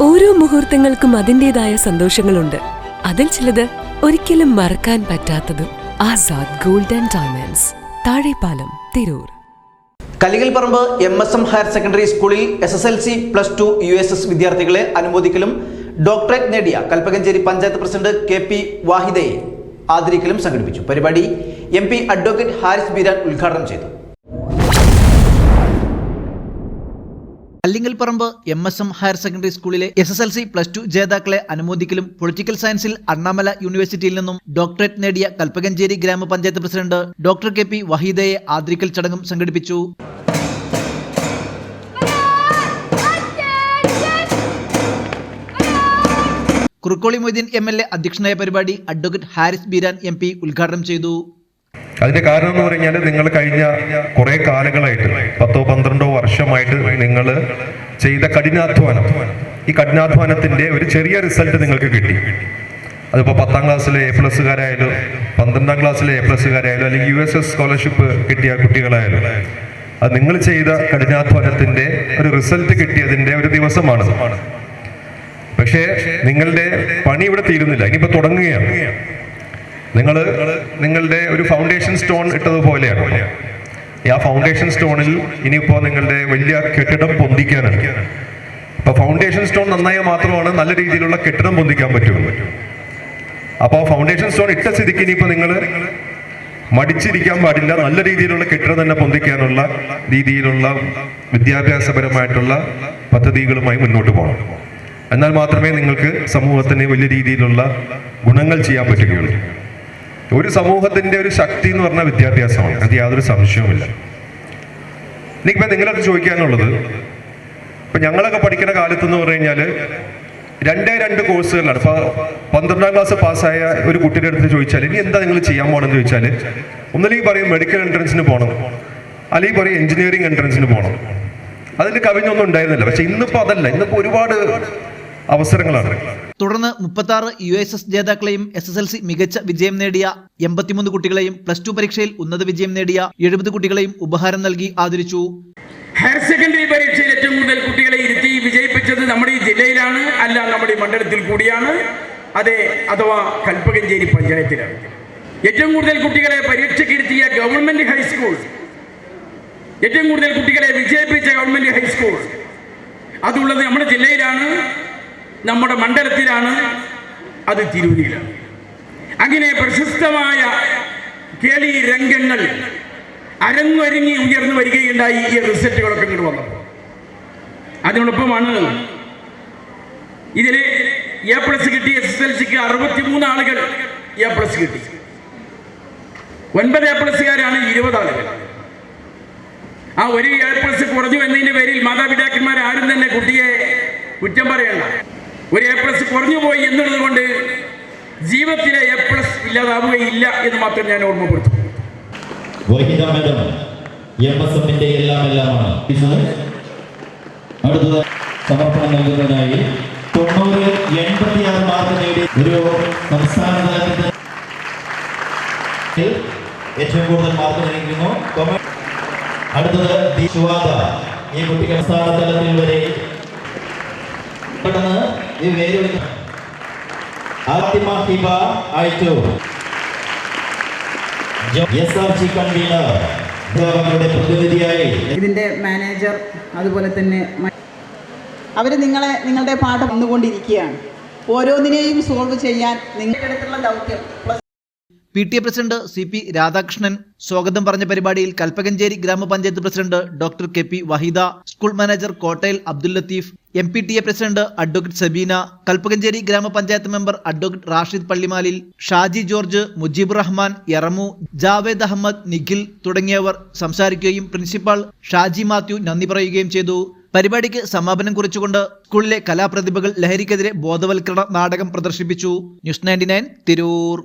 ഓരോ മുഹൂർത്തങ്ങൾക്കും അതിൻ്റെതായ സന്തോഷങ്ങളുണ്ട്. അതിൽ ചിലത് ഒരിക്കലും മറക്കാൻ പറ്റാത്തതും. Azad gold and diamonds, Thazhepalam, Tirur. Kallingalparamba MSM higher secondary സ്കൂളിൽ SSLC +2 USS വിദ്യാർത്ഥികളെ അനുമോദിക്കലും ഡോക്ടറേറ്റ് നേടിയ കൽപ്പകഞ്ചേരി പഞ്ചായത്ത് പ്രസിഡന്റ് KP വാഹിദയെ ആദരിക്കലും സംഘടിപ്പിച്ചു. പരിപാടി MP അഡ്വക്കേറ്റ് ഹാരിസ് ബീരാൻ ഉദ്ഘാടനം ചെയ്തു. കല്ലിങ്ങൽപ്പറമ്പ് MSM ഹയർ സെക്കൻഡറി സ്കൂളിലെ SSLC +2 ജേതാക്കളെ അനുമോദിക്കലും പൊളിറ്റിക്കൽ സയൻസിൽ അണ്ണാമല യൂണിവേഴ്സിറ്റിയിൽ നിന്നും ഡോക്ടറേറ്റ് നേടിയ Kalpakanchery grama panchayat president doctor KP വഹീദയെ ആദരിക്കൽ ചടങ്ങും സംഘടിപ്പിച്ചു. കുറുക്കോളി മൊയ്തീൻ MLA അധ്യക്ഷനായ പരിപാടി അഡ്വക്കേറ്റ് ഹാരിസ് ബീരാൻ MP ഉദ്ഘാടനം ചെയ്തു. അതിന്റെ കാരണം എന്ന് പറഞ്ഞാൽ നിങ്ങൾ കഴിഞ്ഞ കുറെ കാലങ്ങളായിട്ട് 10-12 വർഷമായിട്ട് നിങ്ങൾ ചെയ്ത കഠിനാധ്വാനം, ഈ കഠിനാധ്വാനത്തിന്റെ ഒരു ചെറിയ റിസൾട്ട് നിങ്ങൾക്ക് കിട്ടി. അതിപ്പോൾ 10ാം ക്ലാസ്സിലെ A+കാരായാലും 12ാം ക്ലാസ്സിലെ A+കാരായാലും അല്ലെങ്കിൽ USS സ്കോളർഷിപ്പ് കിട്ടിയ കുട്ടികളായാലും അത് നിങ്ങൾ ചെയ്ത കഠിനാധ്വാനത്തിന്റെ ഒരു റിസൾട്ട് കിട്ടിയതിന്റെ ഒരു ദിവസമാണ്. പക്ഷേ നിങ്ങളുടെ പണി ഇവിടെ തീരുന്നില്ല, ഇനിയിപ്പോ തുടങ്ങുകയാണ്. നിങ്ങളുടെ ഒരു ഫൗണ്ടേഷൻ സ്റ്റോൺ ഇട്ടതുപോലെയാണ്. ആ ഫൗണ്ടേഷൻ സ്റ്റോണിൽ ഇനിയിപ്പോ നിങ്ങളുടെ വലിയ കെട്ടിടം പൊന്തിക്കാനാണ്. അപ്പൊ ഫൗണ്ടേഷൻ സ്റ്റോൺ നന്നായാൽ മാത്രമാണ് നല്ല രീതിയിലുള്ള കെട്ടിടം പൊന്തിക്കാൻ പറ്റുള്ളൂ. അപ്പോൾ ഫൗണ്ടേഷൻ സ്റ്റോൺ ഇട്ട സ്ഥിതിക്ക് ഇനിയിപ്പോ നിങ്ങൾ മടിച്ചിരിക്കാൻ പാടില്ല, നല്ല രീതിയിലുള്ള കെട്ടിടം തന്നെ പൊന്തിക്കാനുള്ള രീതിയിലുള്ള വിദ്യാഭ്യാസപരമായിട്ടുള്ള പദ്ധതികളുമായി മുന്നോട്ട് പോകണം. എന്നാൽ മാത്രമേ നിങ്ങൾക്ക് സമൂഹത്തിന് വലിയ രീതിയിലുള്ള ഗുണങ്ങൾ ചെയ്യാൻ പറ്റുകയുള്ളൂ. ഒരു സമൂഹത്തിന്റെ ഒരു ശക്തി എന്ന് പറഞ്ഞാൽ വിദ്യാഭ്യാസമാണ്, അത് യാതൊരു സംശയവുമില്ല. എനിക്കിപ്പോ നിങ്ങളത് ചോദിക്കാനുള്ളത്, ഇപ്പൊ ഞങ്ങളൊക്കെ പഠിക്കുന്ന കാലത്ത് എന്ന് പറഞ്ഞു കഴിഞ്ഞാല് 2 കോഴ്സുകളിലാണ്. ഇപ്പൊ 12ാം ക്ലാസ് പാസ്സായ ഒരു കുട്ടിയുടെ അടുത്ത് ചോദിച്ചാൽ ഇനി എന്താ നിങ്ങൾ ചെയ്യാൻ പോകണമെന്ന് ചോദിച്ചാല് ഒന്നില്ലെങ്കിൽ പറയും മെഡിക്കൽ എൻട്രൻസിന് പോകണം, അല്ലെങ്കിൽ പറയും എഞ്ചിനീയറിംഗ് എൻട്രൻസിന് പോകണം. അതിന്റെ കവിഞ്ഞൊന്നും ഉണ്ടായിരുന്നില്ല. പക്ഷെ ഇന്നിപ്പോ അതല്ല, ഇന്നിപ്പോ ഒരുപാട് അവസരങ്ങളാണ്. തുടർന്ന് 36 USS ജേതാക്കളെയും SSLC മികച്ച വിജയം നേടിയ 83 കുട്ടികളെയും +2 പരീക്ഷയിൽ ഉന്നത വിജയം നേടിയ 70 കുട്ടികളെയും ഉപഹാരം നൽകി ആദരിച്ചു. ഹയർ സെക്കൻഡറി പരീക്ഷയിൽ ഏറ്റവും കൂടുതൽ കുട്ടികളെ ഇരുത്തി വിജയിപ്പിച്ചത് നമ്മുടെ ഈ ജില്ലയിലാണ്, അല്ല നമ്മുടെ ഈ മണ്ഡലത്തിൽ കൂടിയാണ്, അഥവാ കൽപ്പകഞ്ചേരി പഞ്ചായത്തിലാണ്. ഏറ്റവും കൂടുതൽ കുട്ടികളെ പരീക്ഷയ്ക്ക് ഇരുത്തിയ ഗവൺമെന്റ് ഹൈസ്കൂൾ, ഏറ്റവും കൂടുതൽ കുട്ടികളെ വിജയിപ്പിച്ച ഗവൺമെന്റ് ഹൈസ്കൂൾ അതുള്ളത് നമ്മുടെ ജില്ലയിലാണ്, നമ്മുടെ മണ്ഡലത്തിലാണ്, അത് തിരൂരിലാണ്. അങ്ങനെ പ്രശസ്തമായ കേളി രംഗങ്ങൾ അരങ്ങൊരുങ്ങി ഉയർന്നു വരികയുണ്ടായി. ഈ റിസൾട്ടുകളൊക്കെ ഇങ്ങോട്ട് വന്നപ്പോൾ അതിനോടൊപ്പമാണ് ഇതില് A+ കിട്ടി. SSLCക്ക് 63 ആളുകൾ A+ കിട്ടി. 9 A+കാരാണ് 20 ആളുകൾ. ആ ഒരു A+ കുറഞ്ഞു എന്നതിന്റെ പേരിൽ മാതാപിതാക്കന്മാർ ആരും തന്നെ കുട്ടിയെ കുറ്റം പറയണ്ട. ഒരു A+ കുറഞ്ഞു പോയി എന്നുള്ളത് കൊണ്ട് ജീവിതത്തിലെ A+ ഇല്ലാതാവുകയില്ല എന്ന് മാത്രം ഞാൻ ഓർമ്മപ്പെടുത്തും. വഹിദ മാഡം MSMന്റെ എല്ലാമാണ്. അടുത്തത് സമർപ്പണം നൽകുന്നതിനായി 90-86 മാർക്ക് നേടി ഒരു സംസ്ഥാന തലത്തിൽ ഏറ്റവും കൂടുതൽ മാർക്ക് നേടിയിരിക്കുന്നു. അടുത്തത് ദിശുവാദ, ഈ കുട്ടികൾ സംസ്ഥാന തലത്തിൽ വരെ പെട്ടെന്ന് ഈ പേര് ആത്തിമ ഹിബ ആയിട്ടോ SRG കൺവീനർ പ്രതിനിധിയായി ഇതിന്റെ മാനേജർ, അതുപോലെ തന്നെ അവർ നിങ്ങളുടെ പാഠം വന്നുകൊണ്ടിരിക്കുകയാണ്. ഓരോന്നിനെയും സോൾവ് ചെയ്യാൻ നിങ്ങളുടെ അടുത്തുള്ള ദൗത്യം. PTA പ്രസിഡന്റ് CP രാധാകൃഷ്ണൻ സ്വാഗതം പറഞ്ഞ പരിപാടിയിൽ Kalpakanchery grama panchayat president doctor KP Waheeda, school manager Kottayil Abdul Latheef, MPTA president advocate Sabeena, Kalpakanchery grama panchayat member advocate Rashid Pallimalil, Shaji George, Mujeeb Rahman, Yaramu, Javed Ahmed, Nikhil തുടങ്ങിയവർ സംസാരിക്കുകയും പ്രിൻസിപ്പാൾ ഷാജി മാത്യു നന്ദി പറയുകയും ചെയ്തു. പരിപാടിക്ക് സമാപനം കുറിച്ചുകൊണ്ട് സ്കൂളിലെ കലാപ്രതിഭകൾ ലഹരിക്കെതിരെ ബോധവൽക്കരണ നാടകം പ്രദർശിപ്പിച്ചു. ന്യൂസ് 99 തിരൂർ.